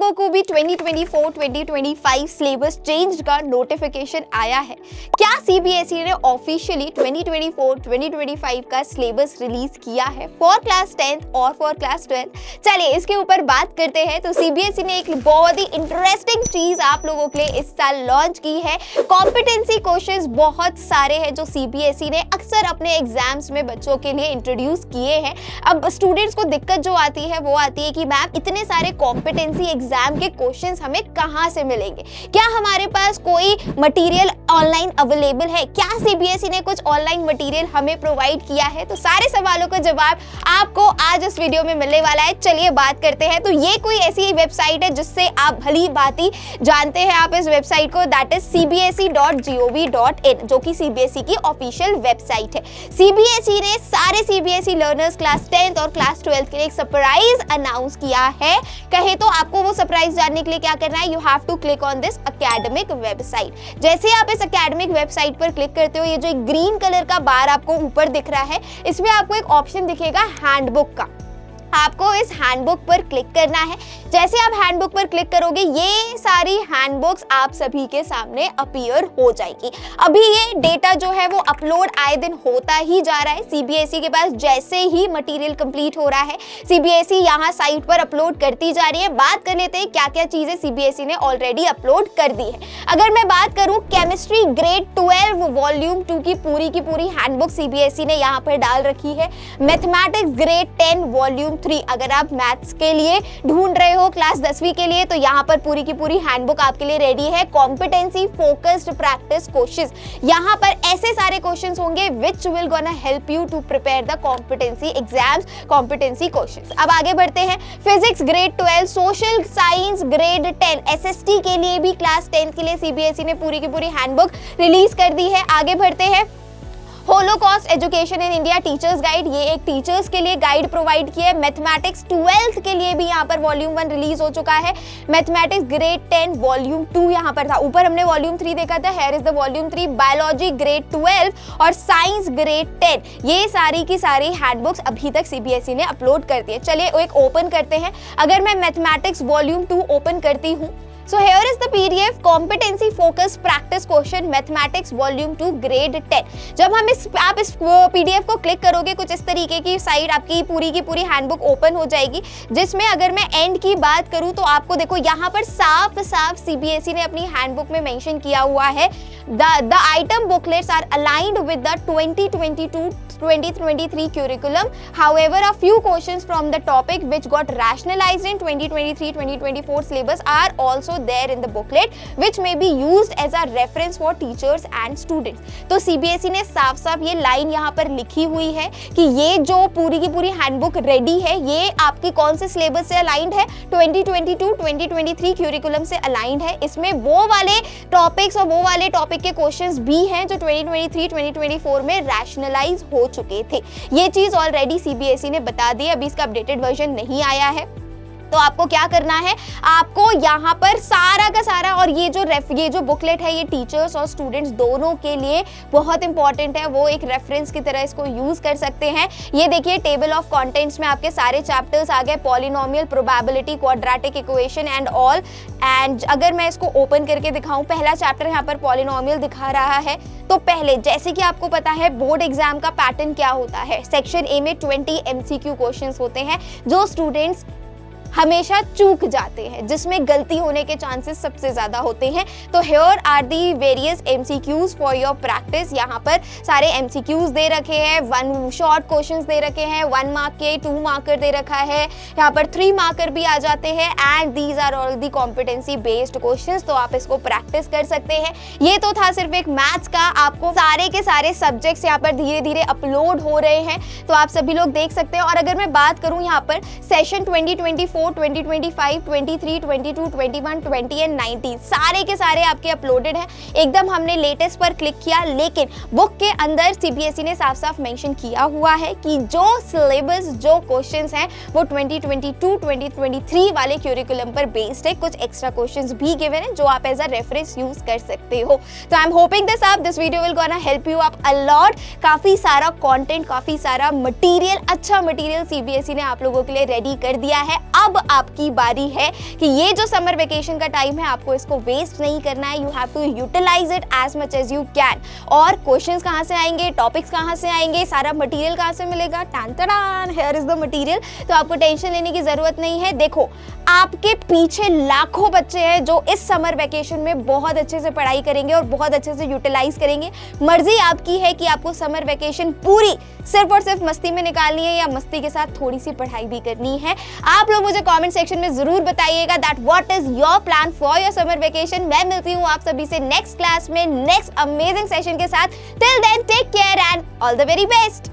लोगों को भी 2024-2025 सिलेबस चेंज का नोटिफिकेशन आया है? क्या सीबीएसई ने ऑफिशियली 2024-2025 का सिलेबस रिलीज किया है फॉर क्लास 10th और फॉर क्लास 12th? चलिए इसके ऊपर बात करते हैं। तो सीबीएसई ने एक बहुत ही इंटरेस्टिंग चीज आप लोगों के लिए इस साल लॉन्च की है। कॉम्पिटेंसी क्वेश्चंस बहुत सारे हैं जो सीबीएसई ने अक्सर अपने एग्जाम्स में बच्चों के लिए इंट्रोड्यूस किए हैं। अब स्टूडेंट्स को दिक्कत जो आती है वो आती है कि मैम इतने सारे कॉम्पिटेंसी एग्जाम के क्वेश्चंस हमें कहां से मिलेंगे? क्या हमारे पास कोई मटेरियल ऑनलाइन अवेलेबल है? क्या सीबीएसई ने कुछ ऑनलाइन मटेरियल हमें प्रोवाइड किया है? तो सारे सवालों का जवाब आपको आज इस वीडियो में मिलने वाला है। चलिए बात करते हैं। तो ये कोई ऐसी वेबसाइट है जिससे आप भली भांति जानते हैं आप इस वेबसाइट को, दैट इज cbse.gov.in, जो कि सीबीएसई की ऑफिशियल वेबसाइट है। सीबीएसई ने सारे सीबीएसई लर्नर्स क्लास 10th और क्लास 12th के लिए एक सरप्राइज अनाउंस किया है। कहे तो आपको वो सरप्राइज जानने के लिए क्या करना है, you have to click on this academic website. जैसे आप इस एकेडमिक वेबसाइट पर क्लिक करते हो, ये जो एक ग्रीन कलर का बार आपको ऊपर दिख रहा है, इसमें आपको एक ऑप्शन दिखेगा हैंडबुक का। आपको इस हैंडबुक पर क्लिक करना है। जैसे आप हैंडबुक पर क्लिक करोगे, ये सारी हैंडबुक्स आप सभी के सामने अपीयर हो जाएगी। अभी ये डेटा जो है वो अपलोड आए दिन होता ही जा रहा है। सीबीएसई के पास जैसे ही मटेरियल कंप्लीट हो रहा है, सीबीएसई यहाँ साइट पर अपलोड करती जा रही है। बात कर लेते हैं क्या क्या चीजें सीबीएसई ने ऑलरेडी अपलोड कर दी है। अगर मैं बात करूं, केमिस्ट्री ग्रेड 12 वॉल्यूम 2 की पूरी हैंडबुक सीबीएसई ने यहाँ पर डाल रखी है। मैथमेटिक्स ग्रेड 10 वॉल्यूम 3, अगर आप मैथ्स के लिए ढूंढ रहे हो क्लास 10वीं के लिए, तो यहाँ पर पूरी की पूरी हैंडबुक आपके लिए रेडी है। कॉम्पिटेंसी फोकस्ड प्रैक्टिस क्वेश्चंस, यहाँ पर ऐसे सारे क्वेश्चंस होंगे which will gonna help you to prepare the competency exams, competency questions. अब आगे बढ़ते हैं। Physics grade 12, social science grade 10, SST के लिए भी क्लास 10 के लिए सीबीएसई ने पूरी की पूरी हैंडबुक रिलीज कर दी है। आगे बढ़ते हैं। Holocaust education in India teachers guide, ये एक टीचर्स के लिए गाइड प्रोवाइड किया है। मैथमेटिक्स 12th के लिए भी यहाँ पर वॉल्यूम 1 रिलीज हो चुका है। मैथमेटिक्स ग्रेड 10 वॉल्यूम 2 यहाँ पर था, ऊपर हमने वॉल्यूम 3 देखा था, here is the volume 3। Biology grade 12 और साइंस ग्रेड 10, ये सारी की सारी हैंडबुक्स अभी तक सीबीएसई ने अपलोड कर दी है। चलिए एक ओपन करते हैं। अगर मैं मैथमेटिक्स वॉल्यूम 2 ओपन करती हूँ, so here is the PDF competency focused practice question mathematics volume 2 grade 10। जब हम आप इस PDF को क्लिक करोगे, कुछ इस तरीके की साइट आपकी पूरी हैंडबुक ओपन हो जाएगी, जिसमें अगर मैं एंड की बात करूं तो आपको देखो यहाँ पर साफ सीबीएसई ने अपनी हैंडबुक में मेंशन किया हुआ है, the item booklets are aligned with the 2022-2023 curriculum. However, a few questions from the topic which got rationalized in 2023-2024 syllabus are also there in the booklet, which may be used as a reference for teachers and students। तो CBSE ने साफ ये line यहाँ पर लिखी हुई है कि ये जो पूरी की पूरी हैंडबुक रेडी है, ये आपकी कौन से सिलेबस से अलाइंड है, 2022-2023 क्यूरिकुलम से अलाइंड है। इसमें वो वाले टॉपिक्स और वो वाले टॉपिक के क्वेश्चंस भी हैं जो 2023-2024 में रैशनलाइज हो चुके थे। ये चीज ऑलरेडी सीबीएसई ने बता दी, अभी इसका अपडेटेड वर्जन नहीं आया है। तो आपको क्या करना है, आपको यहाँ पर सारा का सारा, और ये जो बुकलेट है ये टीचर्स और स्टूडेंट्स दोनों के लिए बहुत इंपॉर्टेंट है, वो एक रेफरेंस की तरह इसको यूज कर सकते हैं। ये देखिए टेबल ऑफ कंटेंट्स में आपके सारे चैप्टर्स आ गए, polynomial, probability, quadratic equation and all. And अगर मैं इसको ओपन करके दिखाऊं, पहला चैप्टर यहाँ पर पॉलिनोमियल दिखा रहा है। तो पहले जैसे कि आपको पता है बोर्ड एग्जाम का पैटर्न क्या होता है, सेक्शन ए में 20 MCQ क्वेश्चंस होते हैं जो स्टूडेंट्स हमेशा चूक जाते हैं, जिसमें गलती होने के चांसेस सबसे ज्यादा होते हैं। तो here are the various MCQs for your practice. यहाँ पर सारे MCQs दे रखे हैं, 1 शॉर्ट क्वेश्चंस दे रखे हैं, 1 मार्क के, 2 मार्कर दे रखा है, यहाँ पर 3 मार्कर भी आ जाते हैं। And these are all the competency based questions, तो आप इसको प्रैक्टिस कर सकते हैं। ये तो था सिर्फ एक मैथ्स का, आपको सारे के सारे सब्जेक्ट्स यहाँ पर धीरे धीरे अपलोड हो रहे हैं, तो आप सभी लोग देख सकते हैं। और अगर मैं बात करूँ यहाँ पर सेशन 2024, 2025, 23, 22, 21, 20 एंड 19 सारे के सारे आपके अपलोडेड हैं। एकदम हमने लेटेस्ट पर क्लिक किया, लेकिन बुक के अंदर सीबीएसई ने साफ मेंशन किया हुआ है कि जो सिलेबस, जो क्वेश्चंस हैं वो 2022, 2023 वाले क्यूरिकुलम पर बेस्ड है। कुछ एक्स्ट्रा क्वेश्चंस भी गिवन है जो आप एज अ रेफरेंस यूज कर सकते हो। तो I am hoping this video will gonna help you up a lot. काफी सारा कंटेंट, काफी सारा मटेरियल, अच्छा मटेरियल सीबीएसई ने आप लोगों के लिए रेडी कर दिया है। अब अब आपकी बारी है कि ये जो समर वेकेशन का टाइम है आपको इसको वेस्ट नहीं करना है। You have to utilize it as much as you can. और क्वेश्चंस कहाँ से आएंगे, टॉपिक्स कहाँ से आएंगे, सारा मटेरियल कहाँ से मिलेगा, टान टान, हियर इज द मटेरियल। तो आपको टेंशन लेने की जरूरत नहीं है। देखो आपके पीछे लाखों बच्चे हैं जो इस समर वेकेशन में बहुत अच्छे से पढ़ाई करेंगे और बहुत अच्छे से यूटिलाइज करेंगे। मर्जी आपकी है कि आपको समर वेकेशन पूरी सिर्फ और सिर्फ मस्ती में निकालनी है या मस्ती के साथ थोड़ी सी पढ़ाई भी करनी है। आप लोग मुझे कमेंट सेक्शन में जरूर बताइएगा that what is your plan for your summer vacation. मैं मिलती हूँ आप सभी से नेक्स्ट क्लास में नेक्स्ट अमेजिंग सेशन के साथ। Till then take care and all the very best.